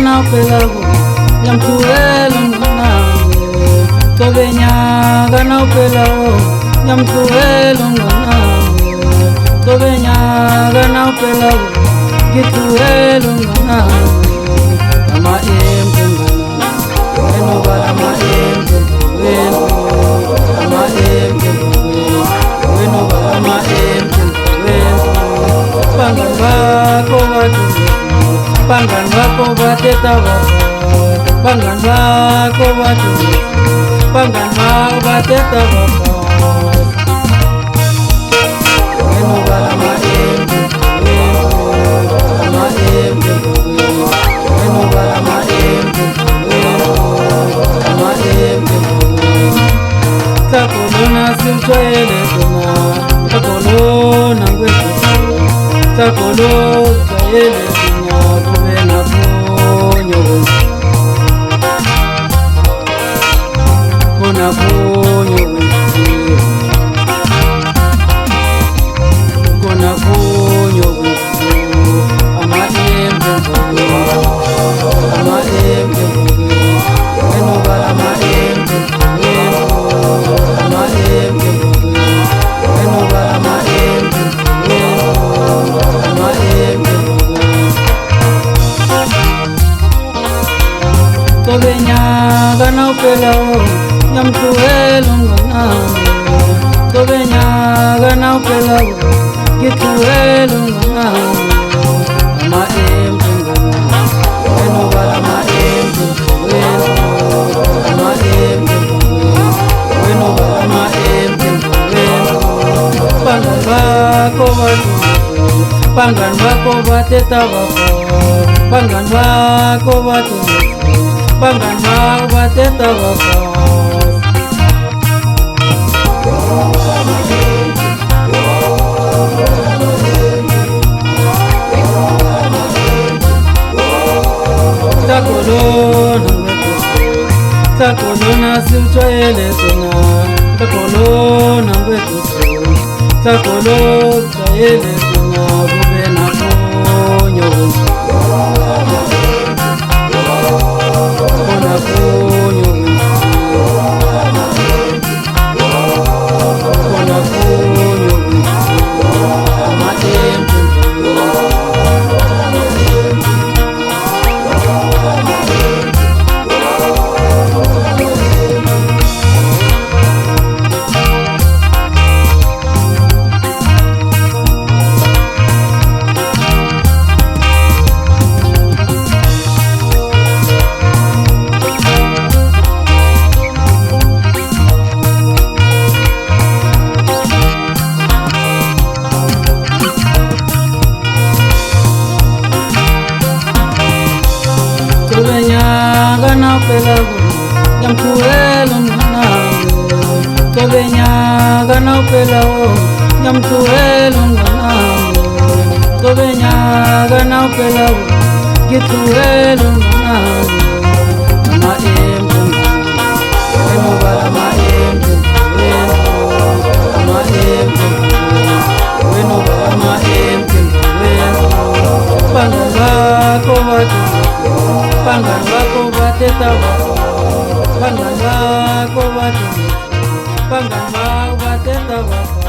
gana pelago nyamtuelo nganange tobenya gana pelago nyamtuelo nganange tobenya gana pelago gituelo nganange ama empengana eno ama empengana ama empengana eno ama empengana pangan bako batu pangan bako bateta bako pangan bako batu pangan bako bateta bako eno ama empengana eno ama takolona simtwele tona takolona ngwetu takolo tayele dunya kubena kunyo kuna kunyo kuna kunyo ama embe eno bara ama embe eno bara ama tobenya gana pelao nyamtuelo nganange tobenya gana pelao gituelo nganange ama empengana eno bara ama empengana ama empengana eno bara ama empengana pangan bako batu pangan bako bateta bako pangan bako batu pangan bako bateta bako takolona simtwele tona takolona ngwetu takolo tayele tona kubena kunyo kuna kunyo kuna kunyo amatembe gana pelago nyamtuelo nganange tobenya gana pelago nyamtuelo nganange tobenya gana pelago gituelo nganange ama empengana eno bara ama empengana ama empengana eno bara ama empengana pangan bako batu pangan bako bateta bako pangan bako batu pangan bako bateta bako